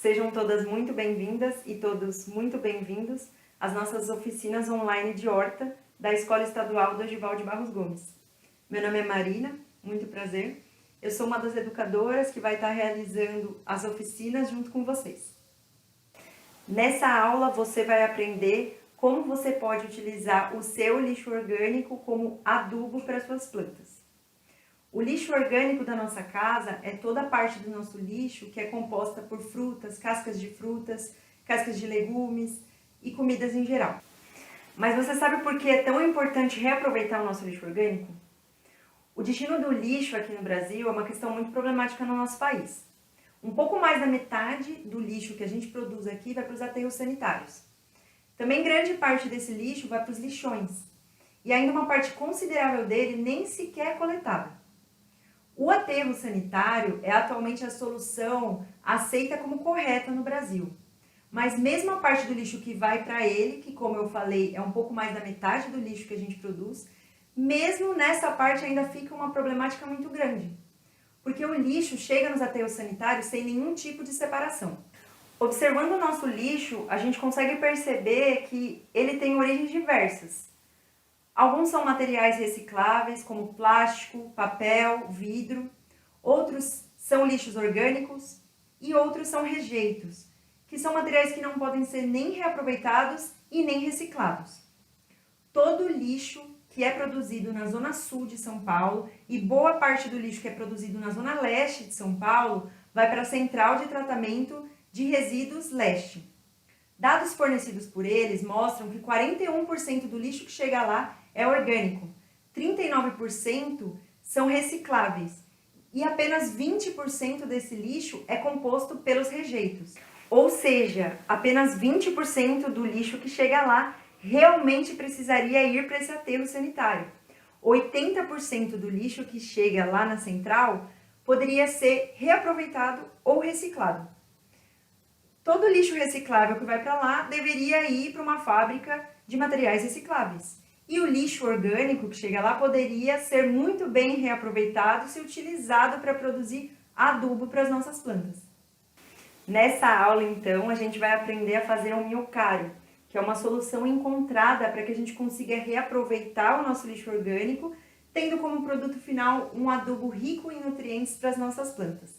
Sejam todas muito bem-vindas e todos muito bem-vindos às nossas oficinas online de horta da Escola Estadual Dorival de Barros Gomes. Meu nome é Marina, muito prazer. Eu sou uma das educadoras que vai estar realizando as oficinas junto com vocês. Nessa aula você vai aprender como você pode utilizar o seu lixo orgânico como adubo para suas plantas. O lixo orgânico da nossa casa é toda a parte do nosso lixo que é composta por frutas, cascas de legumes e comidas em geral. Mas você sabe por que é tão importante reaproveitar o nosso lixo orgânico? O destino do lixo aqui no Brasil é uma questão muito problemática no nosso país. Um pouco mais da metade do lixo que a gente produz aqui vai para os aterros sanitários. Também grande parte desse lixo vai para os lixões. E ainda uma parte considerável dele nem sequer é coletada. O aterro sanitário é atualmente a solução aceita como correta no Brasil. Mas mesmo a parte do lixo que vai para ele, que como eu falei é um pouco mais da metade do lixo que a gente produz, mesmo nessa parte ainda fica uma problemática muito grande. Porque o lixo chega nos aterros sanitários sem nenhum tipo de separação. Observando o nosso lixo, a gente consegue perceber que ele tem origens diversas. Alguns são materiais recicláveis, como plástico, papel, vidro. Outros são lixos orgânicos e outros são rejeitos, que são materiais que não podem ser nem reaproveitados e nem reciclados. Todo lixo que é produzido na zona sul de São Paulo e boa parte do lixo que é produzido na zona leste de São Paulo vai para a Central de Tratamento de Resíduos Leste. Dados fornecidos por eles mostram que 41% do lixo que chega lá é orgânico, 39% são recicláveis e apenas 20% desse lixo é composto pelos rejeitos. Ou seja, apenas 20% do lixo que chega lá realmente precisaria ir para esse aterro sanitário. 80% do lixo que chega lá na central poderia ser reaproveitado ou reciclado. Todo lixo reciclável que vai para lá deveria ir para uma fábrica de materiais recicláveis. E o lixo orgânico que chega lá poderia ser muito bem reaproveitado e utilizado para produzir adubo para as nossas plantas. Nessa aula, então, a gente vai aprender a fazer um minhocário, que é uma solução encontrada para que a gente consiga reaproveitar o nosso lixo orgânico, tendo como produto final um adubo rico em nutrientes para as nossas plantas.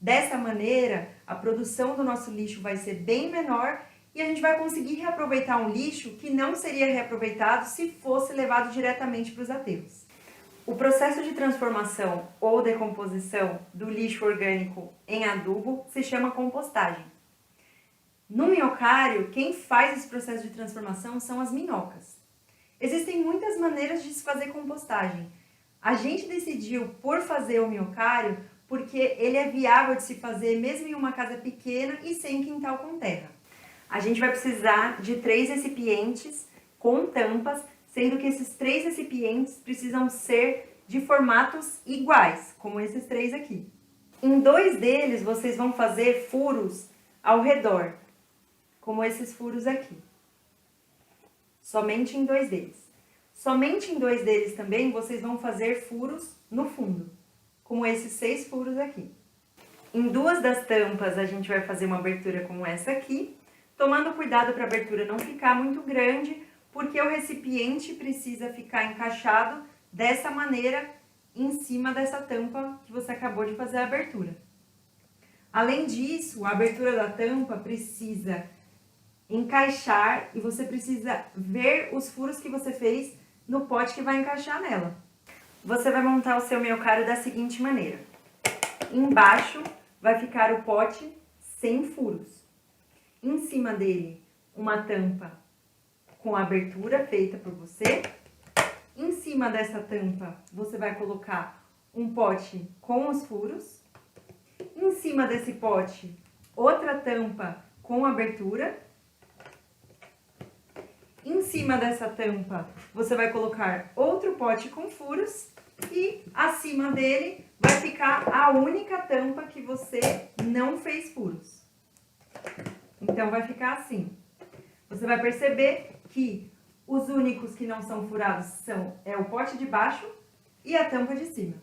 Dessa maneira, a produção do nosso lixo vai ser bem menor e a gente vai conseguir reaproveitar um lixo que não seria reaproveitado se fosse levado diretamente para os aterros. O processo de transformação ou decomposição do lixo orgânico em adubo se chama compostagem. No minhocário, quem faz esse processo de transformação são as minhocas. Existem muitas maneiras de se fazer compostagem. A gente decidiu por fazer o minhocário porque ele é viável de se fazer mesmo em uma casa pequena e sem quintal com terra. A gente vai precisar de 3 recipientes com tampas, sendo que esses 3 recipientes precisam ser de formatos iguais, como esses 3 aqui. Em 2 deles, vocês vão fazer furos ao redor, como esses furos aqui. Somente em 2 deles. Somente em 2 deles também, vocês vão fazer furos no fundo, como esses 6 furos aqui. Em 2 das tampas, a gente vai fazer uma abertura como essa aqui, tomando cuidado para a abertura não ficar muito grande, porque o recipiente precisa ficar encaixado dessa maneira em cima dessa tampa que você acabou de fazer a abertura. Além disso, a abertura da tampa precisa encaixar e você precisa ver os furos que você fez no pote que vai encaixar nela. Você vai montar o seu minhocário da seguinte maneira. Embaixo vai ficar o pote sem furos. Em cima dele, uma tampa com abertura feita por você. Em cima dessa tampa, você vai colocar um pote com os furos. Em cima desse pote, outra tampa com abertura. Em cima dessa tampa, você vai colocar outro pote com furos. E acima dele vai ficar a única tampa que você não fez furos. Então, vai ficar assim. Você vai perceber que os únicos que não são furados é o pote de baixo e a tampa de cima.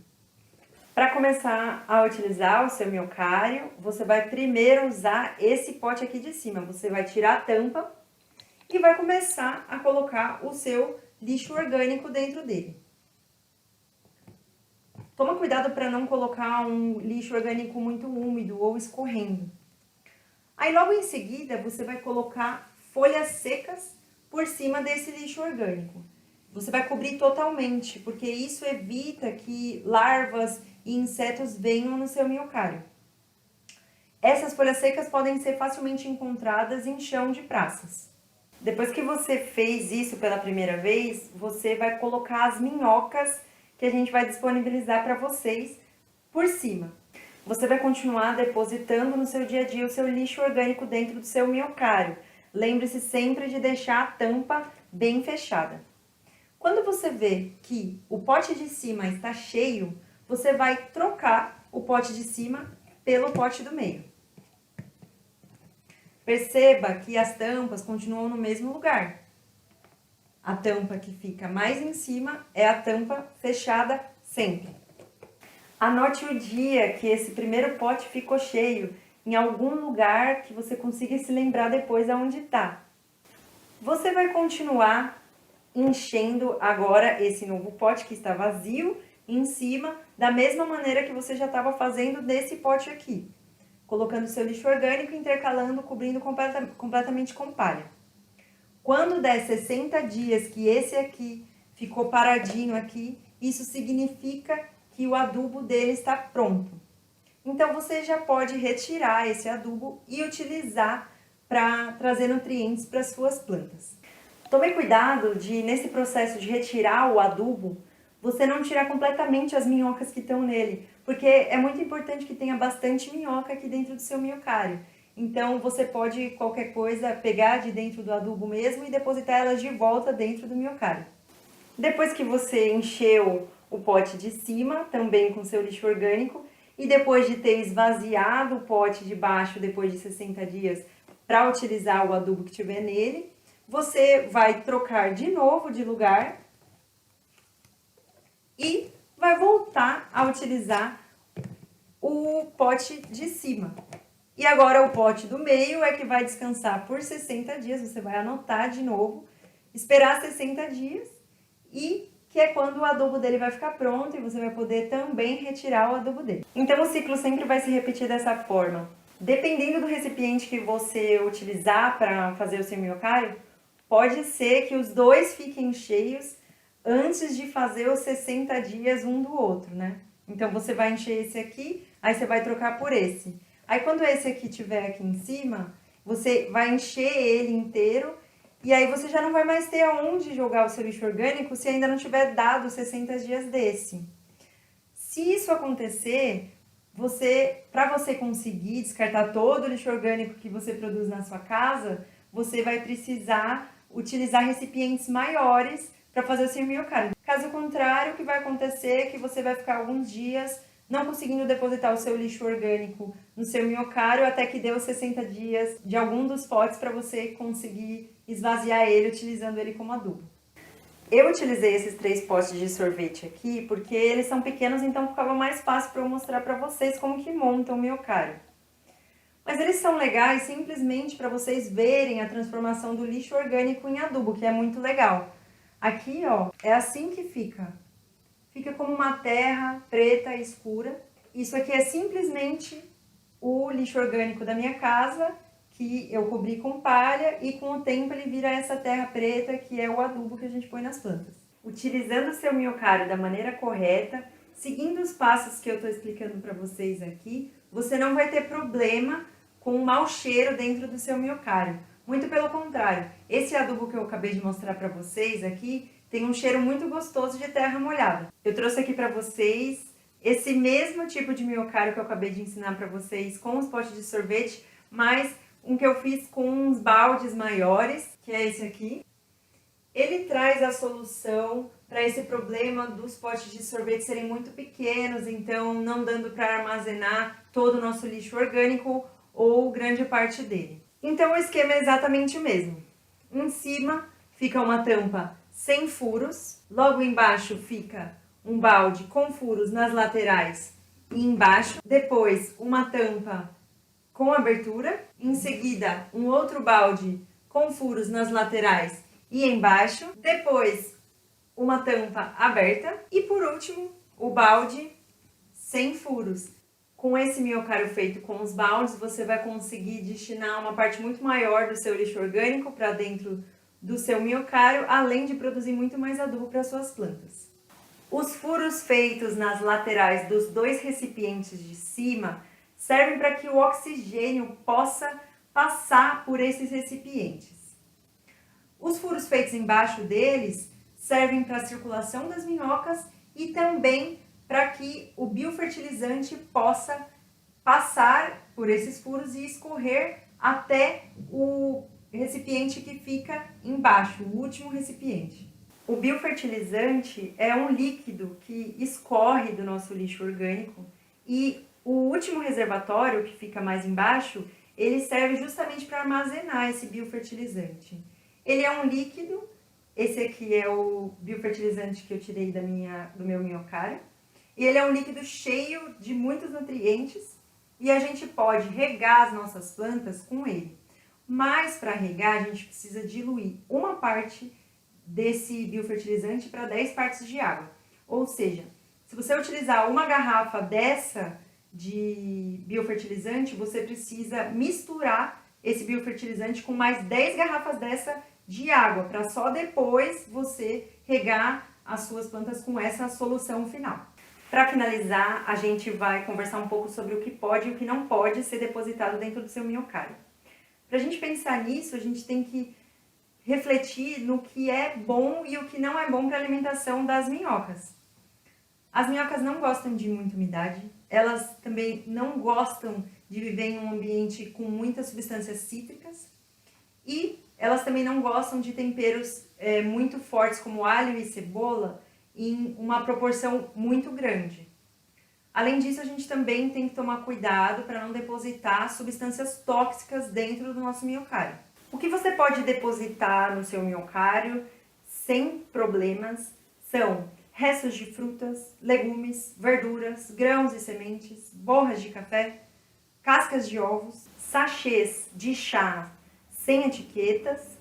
Para começar a utilizar o seu minhocário, você vai primeiro usar esse pote aqui de cima. Você vai tirar a tampa e vai começar a colocar o seu lixo orgânico dentro dele. Toma cuidado para não colocar um lixo orgânico muito úmido ou escorrendo. Aí logo em seguida você vai colocar folhas secas por cima desse lixo orgânico. Você vai cobrir totalmente, porque isso evita que larvas e insetos venham no seu minhocário. Essas folhas secas podem ser facilmente encontradas em chão de praças. Depois que você fez isso pela primeira vez, você vai colocar as minhocas que a gente vai disponibilizar para vocês por cima. Você vai continuar depositando no seu dia a dia o seu lixo orgânico dentro do seu minhocário. Lembre-se sempre de deixar a tampa bem fechada. Quando você vê que o pote de cima está cheio, você vai trocar o pote de cima pelo pote do meio. Perceba que as tampas continuam no mesmo lugar. A tampa que fica mais em cima é a tampa fechada sempre. Anote o dia que esse primeiro pote ficou cheio, em algum lugar que você consiga se lembrar depois aonde está. Você vai continuar enchendo agora esse novo pote que está vazio em cima, da mesma maneira que você já estava fazendo desse pote aqui. Colocando seu lixo orgânico, intercalando, cobrindo completamente com palha. Quando der 60 dias que esse aqui ficou paradinho aqui, isso significa que o adubo dele está pronto. Então você já pode retirar esse adubo e utilizar para trazer nutrientes para as suas plantas. Tome cuidado de, nesse processo de retirar o adubo, você não tirar completamente as minhocas que estão nele, porque é muito importante que tenha bastante minhoca aqui dentro do seu minhocário. Então você pode, qualquer coisa, pegar de dentro do adubo mesmo e depositar elas de volta dentro do minhocário. Depois que você encheu o pote de cima, também com seu lixo orgânico, e depois de ter esvaziado o pote de baixo, depois de 60 dias, para utilizar o adubo que tiver nele, você vai trocar de novo de lugar e vai voltar a utilizar o pote de cima. E agora o pote do meio é que vai descansar por 60 dias, você vai anotar de novo, esperar 60 dias e que é quando o adubo dele vai ficar pronto e você vai poder também retirar o adubo dele. Então o ciclo sempre vai se repetir dessa forma. Dependendo do recipiente que você utilizar para fazer o seu minhocário, pode ser que os dois fiquem cheios antes de fazer os 60 dias um do outro, né? Então você vai encher esse aqui, aí você vai trocar por esse. Aí quando esse aqui tiver aqui em cima, você vai encher ele inteiro e aí você já não vai mais ter aonde jogar o seu lixo orgânico se ainda não tiver dado 60 dias desse. Se isso acontecer, para você conseguir descartar todo o lixo orgânico que você produz na sua casa, você vai precisar utilizar recipientes maiores para fazer o seu minhocário. Caso contrário, o que vai acontecer é que você vai ficar alguns dias não conseguindo depositar o seu lixo orgânico no seu minhocário até que dê os 60 dias de algum dos potes para você conseguir esvaziar ele utilizando ele como adubo. Eu utilizei esses 3 potes de sorvete aqui porque eles são pequenos, então ficava mais fácil para eu mostrar para vocês como que montam o minhocário. Mas eles são legais simplesmente para vocês verem a transformação do lixo orgânico em adubo, que é muito legal. Aqui, ó, é assim que fica. Fica como uma terra preta e escura. Isso aqui é simplesmente o lixo orgânico da minha casa, que eu cobri com palha e com o tempo ele vira essa terra preta, que é o adubo que a gente põe nas plantas. Utilizando o seu minhocário da maneira correta, seguindo os passos que eu estou explicando para vocês aqui, você não vai ter problema com um mau cheiro dentro do seu minhocário. Muito pelo contrário, esse adubo que eu acabei de mostrar para vocês aqui tem um cheiro muito gostoso de terra molhada. Eu trouxe aqui para vocês esse mesmo tipo de minhocário que eu acabei de ensinar para vocês com os potes de sorvete, mas um que eu fiz com uns baldes maiores, que é esse aqui. Ele traz a solução para esse problema dos potes de sorvete serem muito pequenos, então não dando para armazenar todo o nosso lixo orgânico ou grande parte dele. Então o esquema é exatamente o mesmo. Em cima fica uma tampa sem furos, logo embaixo fica um balde com furos nas laterais e embaixo. Depois, uma tampa com abertura. Em seguida, um outro balde com furos nas laterais e embaixo. Depois, uma tampa aberta. E por último, o balde sem furos. Com esse minhocário feito com os baldes, você vai conseguir destinar uma parte muito maior do seu lixo orgânico para dentro do seu minhocário, além de produzir muito mais adubo para suas plantas. Os furos feitos nas laterais dos dois recipientes de cima servem para que o oxigênio possa passar por esses recipientes. Os furos feitos embaixo deles servem para a circulação das minhocas e também para que o biofertilizante possa passar por esses furos e escorrer até o recipiente que fica embaixo, o último recipiente. O biofertilizante é um líquido que escorre do nosso lixo orgânico e o último reservatório, que fica mais embaixo, ele serve justamente para armazenar esse biofertilizante. Ele é um líquido, esse aqui é o biofertilizante que eu tirei do meu minhocário, e ele é um líquido cheio de muitos nutrientes e a gente pode regar as nossas plantas com ele. Mas para regar a gente precisa diluir uma parte desse biofertilizante para 10 partes de água. Ou seja, se você utilizar uma garrafa dessa de biofertilizante, você precisa misturar esse biofertilizante com mais 10 garrafas dessa de água, para só depois você regar as suas plantas com essa solução final. Para finalizar, a gente vai conversar um pouco sobre o que pode e o que não pode ser depositado dentro do seu minhocário. Para a gente pensar nisso, a gente tem que refletir no que é bom e o que não é bom para a alimentação das minhocas. As minhocas não gostam de muita umidade, elas também não gostam de viver em um ambiente com muitas substâncias cítricas e elas também não gostam de temperos muito fortes como alho e cebola em uma proporção muito grande. Além disso, a gente também tem que tomar cuidado para não depositar substâncias tóxicas dentro do nosso minhocário. O que você pode depositar no seu minhocário sem problemas são restos de frutas, legumes, verduras, grãos e sementes, borras de café, cascas de ovos, sachês de chá sem etiquetas,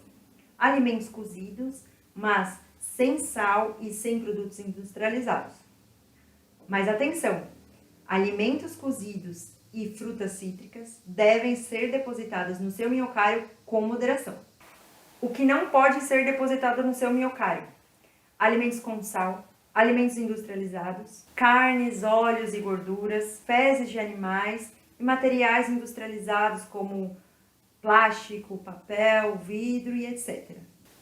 alimentos cozidos, mas sem sal e sem produtos industrializados. Mas atenção, alimentos cozidos e frutas cítricas devem ser depositados no seu minhocário com moderação. O que não pode ser depositado no seu minhocário? Alimentos com sal, alimentos industrializados, carnes, óleos e gorduras, fezes de animais e materiais industrializados como plástico, papel, vidro e etc.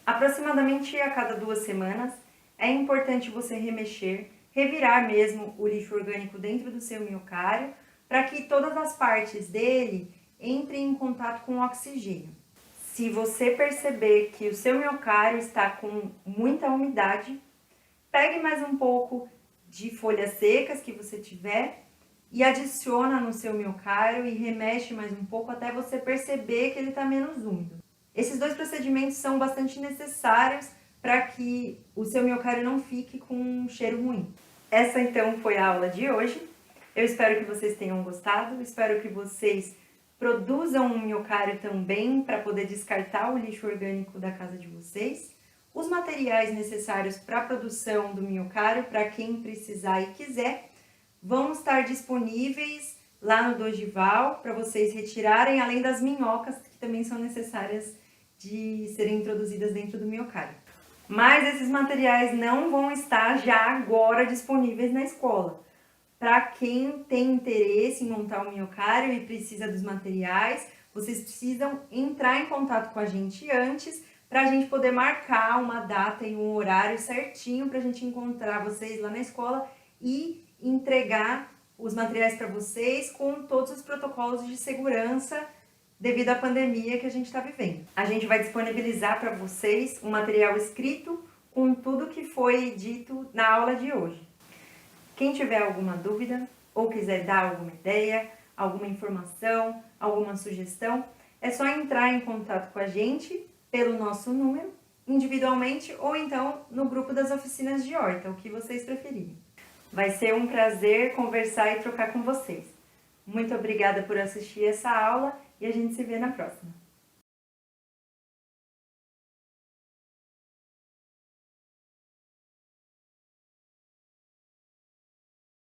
Aproximadamente a cada 2 semanas é importante você remexer, revirar mesmo o lixo orgânico dentro do seu minhocário para que todas as partes dele entrem em contato com o oxigênio. Se você perceber que o seu minhocário está com muita umidade, pegue mais um pouco de folhas secas que você tiver e adiciona no seu minhocário e remexe mais um pouco até você perceber que ele está menos úmido. Esses 2 procedimentos são bastante necessários para que o seu minhocário não fique com um cheiro ruim. Essa então foi a aula de hoje. Eu espero que vocês tenham gostado, espero que vocês produzam um minhocário também para poder descartar o lixo orgânico da casa de vocês. Os materiais necessários para a produção do minhocário, para quem precisar e quiser, vão estar disponíveis lá no Dogival para vocês retirarem, além das minhocas que também são necessárias de serem introduzidas dentro do minhocário. Mas esses materiais não vão estar já agora disponíveis na escola. Para quem tem interesse em montar um minhocário e precisa dos materiais, vocês precisam entrar em contato com a gente antes para a gente poder marcar uma data e um horário certinho para a gente encontrar vocês lá na escola e entregar os materiais para vocês com todos os protocolos de segurança devido à pandemia que a gente está vivendo. A gente vai disponibilizar para vocês um material escrito com tudo que foi dito na aula de hoje. Quem tiver alguma dúvida ou quiser dar alguma ideia, alguma informação, alguma sugestão, é só entrar em contato com a gente pelo nosso número, individualmente ou então no grupo das oficinas de horta, o que vocês preferirem. Vai ser um prazer conversar e trocar com vocês. Muito obrigada por assistir essa aula e a gente se vê na próxima.